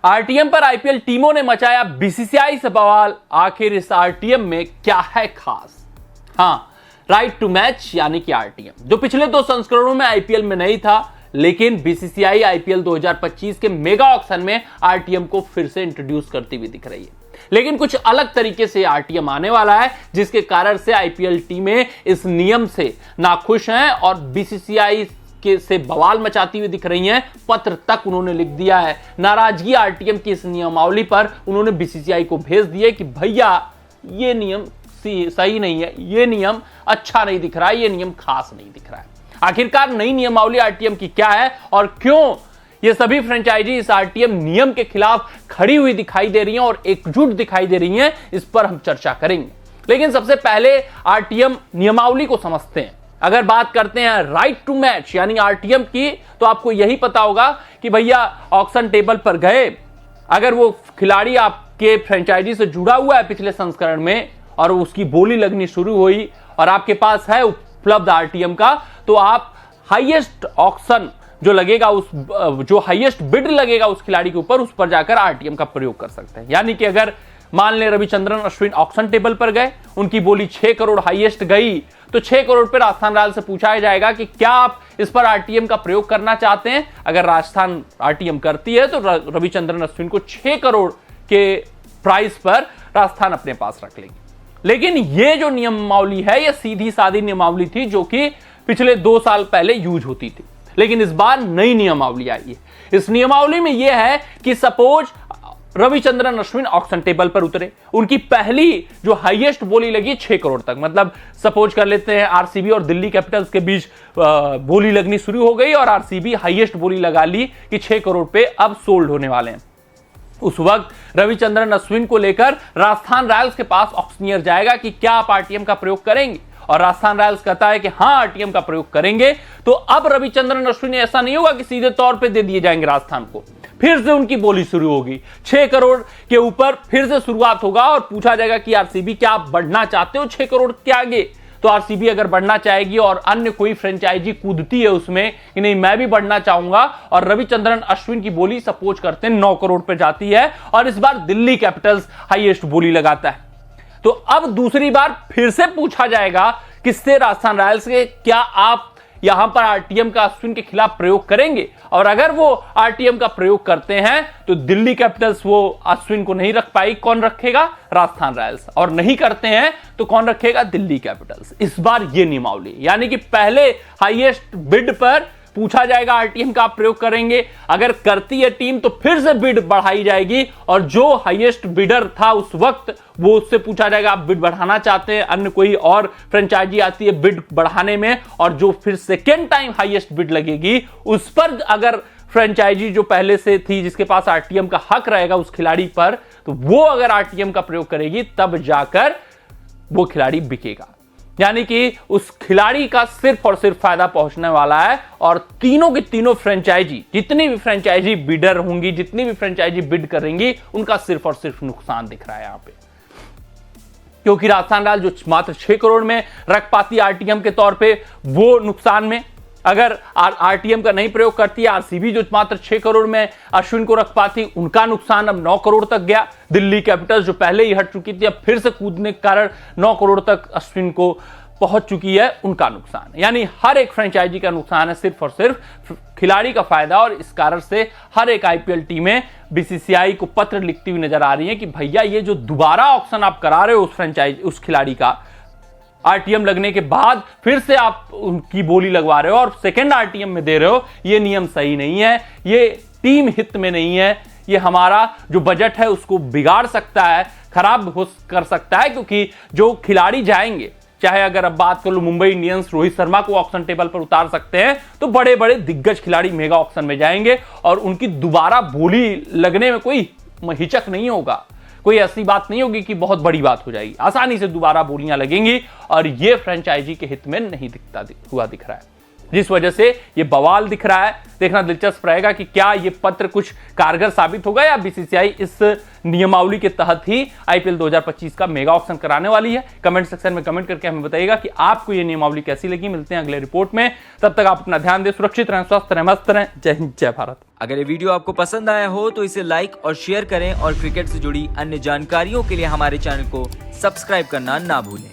RTM पर IPL टीमों ने मचाया बीसीसीआई से बवाल, आखिर इस आरटीएम में क्या है खास। हाँ, राइट टू मैच यानी कि आरटीएम जो पिछले 2 संस्करणों में आईपीएल में नहीं था, लेकिन बीसीसीआई आईपीएल 2025 के मेगा ऑक्शन में आरटीएम को फिर से इंट्रोड्यूस करती हुई दिख रही है। लेकिन कुछ अलग तरीके से आरटीएम आने वाला है, जिसके कारण से आईपीएल टीमें इस नियम से नाखुश हैं और बीसीसीआई के से बवाल मचाती हुई दिख रही हैं। पत्र तक उन्होंने लिख दिया है, नाराजगी आरटीएम की इस नियमावली पर उन्होंने बीसीसीआई को भेज दिया कि भैया ये नियम सही नहीं है, ये नियम अच्छा नहीं दिख रहा है, ये नियम खास नहीं दिख रहा है। आखिरकार नई नियमावली आरटीएम की क्या है और क्यों ये सभी फ्रेंचाइजी इस आरटीएम नियम के खिलाफ खड़ी हुई दिखाई दे रही हैं और एकजुट दिखाई दे रही हैं, इस पर हम चर्चा करेंगे। लेकिन सबसे पहले आरटीएम नियमावली को समझते हैं। अगर बात करते हैं राइट टू मैच यानी आरटीएम की, तो आपको यही पता होगा कि भैया ऑक्शन टेबल पर गए, अगर वो खिलाड़ी आपके फ्रेंचाइजी से जुड़ा हुआ है पिछले संस्करण में और उसकी बोली लगनी शुरू हुई और आपके पास है उपलब्ध आरटीएम का, तो आप हाईएस्ट ऑक्शन जो लगेगा, उस जो हाईएस्ट बिड लगेगा उस खिलाड़ी के ऊपर, उस पर जाकर आरटीएम का प्रयोग कर सकते हैं। यानी कि अगर मान ले रविचंद्रन अश्विन ऑक्शन टेबल पर गए, उनकी बोली 6 करोड़ हाईएस्ट गई, तो 6 करोड़ पर राजस्थान रॉयल्स से पूछा जाएगा कि क्या आप इस पर आरटीएम का प्रयोग करना चाहते हैं। अगर राजस्थान आरटीएम करती है तो रविचंद्रन अश्विन को 6 करोड़ के प्राइस पर राजस्थान अपने पास रख लेगी। लेकिन ये जो नियमावली है, ये सीधी सादी नियमावली थी जो कि पिछले 2 साल पहले यूज होती थी। लेकिन इस बार नई नियमावली आई है। इस नियमावली में यह है कि suppose Ravichandran Ashwin auction table पर उतरे, उनकी पहली जो हाईएस्ट बोली लगी 6 करोड़ तक, मतलब सपोज कर लेते हैं आरसीबी और दिल्ली कैपिटल्स के बीच बोली लगनी शुरू हो गई और आरसीबी हाईएस्ट बोली लगा ली कि 6 करोड़ पे अब सोल्ड होने वाले हैं। उस वक्त रविचंद्रन अश्विन को लेकर राजस्थान रॉयल्स के पास ऑक्शनियर जाएगा कि क्या आप आरटीएम का प्रयोग करेंगे, और राजस्थान रॉयल्स कहता है कि हां आरटीएम का प्रयोग करेंगे। तो अब रविचंद्रन अश्विन ऐसा नहीं होगा कि सीधे तौर पे दे दिए जाएंगे राजस्थान को, फिर से उनकी बोली शुरू होगी 6 करोड़ के ऊपर, फिर से शुरुआत होगा और पूछा जाएगा कि आरसीबी क्या आप बढ़ना चाहते हो 6 करोड़ के आगे। तो आरसीबी अगर बढ़ना चाहेगी और अन्य कोई फ्रेंचाइजी कूदती है उसमें कि नहीं मैं भी बढ़ना चाहूंगा, और रविचंद्रन अश्विन की बोली सपोज करते हैं 9 करोड़ पे जाती है और इस बार दिल्ली कैपिटल्स हाईएस्ट बोली लगाता है, तो अब दूसरी बार फिर से पूछा जाएगा किससे, राजस्थान रॉयल्स के, क्या आप यहां पर आरटीएम का अश्विन के खिलाफ प्रयोग करेंगे। और अगर वो आरटीएम का प्रयोग करते हैं तो दिल्ली कैपिटल्स वो अश्विन को नहीं रख पाई, कौन रखेगा, राजस्थान रॉयल्स, और नहीं करते हैं तो कौन रखेगा, दिल्ली कैपिटल्स। इस बार ये नियमावली यानी कि पहले हाईएस्ट बिड पर पूछा जाएगा आरटीएम का आप प्रयोग करेंगे, अगर करती है टीम तो फिर से बिड बढ़ाई जाएगी और जो हाईएस्ट बिडर था उस वक्त वो उससे पूछा जाएगा आप बिड बढ़ाना चाहते हैं, अन्य कोई और फ्रेंचाइजी आती है बिड बढ़ाने में, और जो फिर सेकेंड टाइम हाईएस्ट बिड लगेगी उस पर अगर फ्रेंचाइजी जो पहले से थी जिसके पास आरटीएम का हक रहेगा उस खिलाड़ी पर, तो वो अगर आरटीएम का प्रयोग करेगी तब जाकर वो खिलाड़ी बिकेगा। यानी कि उस खिलाड़ी का सिर्फ और सिर्फ फायदा पहुंचने वाला है, और तीनों की तीनों फ्रेंचाइजी, जितनी भी फ्रेंचाइजी बिडर होंगी, जितनी भी फ्रेंचाइजी बिड करेंगी, उनका सिर्फ और सिर्फ नुकसान दिख रहा है यहां पे। क्योंकि राजस्थान रॉयल्स जो मात्र 6 करोड़ में रख पाती आरटीएम के तौर पे, वो नुकसान में, अगर आरटीएम का नहीं प्रयोग करती है आरसीबी जो मात्र 6 करोड़ में अश्विन को रख पाती, उनका नुकसान अब 9 करोड़ तक गया। दिल्ली कैपिटल्स जो पहले ही हट चुकी थी अब फिर से कूदने के कारण 9 करोड़ तक अश्विन को पहुंच चुकी है, उनका नुकसान। यानी हर एक फ्रेंचाइजी का नुकसान है, सिर्फ और सिर्फ खिलाड़ी का फायदा। और इस कारण से हर एक आईपीएल टीमें बीसीसीआई को पत्र लिखती हुई नजर आ रही है कि भैया ये जो दोबारा ऑक्शन आप करा रहे हो उस फ्रेंचाइजी, उस खिलाड़ी का आरटीएम लगने के बाद फिर से आप उनकी बोली लगवा रहे हो और सेकेंड आरटीएम में दे रहे हो, ये नियम सही नहीं है, ये टीम हित में नहीं है, ये हमारा जो बजट है उसको बिगाड़ सकता है, खराब कर सकता है। क्योंकि जो खिलाड़ी जाएंगे, चाहे अगर अब बात कर लो मुंबई इंडियंस, रोहित शर्मा को ऑक्शन टेबल पर उतार सकते हैं, तो बड़े बड़े दिग्गज खिलाड़ी मेगा ऑक्शन में जाएंगे और उनकी दोबारा बोली लगने में कोई हिचक नहीं होगा, कोई ऐसी बात नहीं होगी कि बहुत बड़ी बात हो जाएगी, आसानी से दोबारा बोलियां लगेंगी और ये फ्रेंचाइजी के हित में नहीं दिख रहा है। जिस वजह से ये बवाल दिख रहा है। देखना दिलचस्प रहेगा कि क्या ये पत्र कुछ कारगर साबित होगा या बीसीसीआई इस नियमावली के तहत ही आईपीएल 2025 का मेगा ऑक्शन कराने वाली है। कमेंट सेक्शन में कमेंट करके हमें बताइएगा कि आपको ये नियमावली कैसी लगी। मिलते हैं अगले रिपोर्ट में, तब तक आप अपना ध्यान दें, सुरक्षित रहें, स्वस्थ रहें, मस्त रहें। जय हिंद, जय भारत। अगर ये वीडियो आपको पसंद आया हो तो इसे लाइक और शेयर करें और क्रिकेट से जुड़ी अन्य जानकारियों के लिए हमारे चैनल को सब्सक्राइब करना ना भूलें।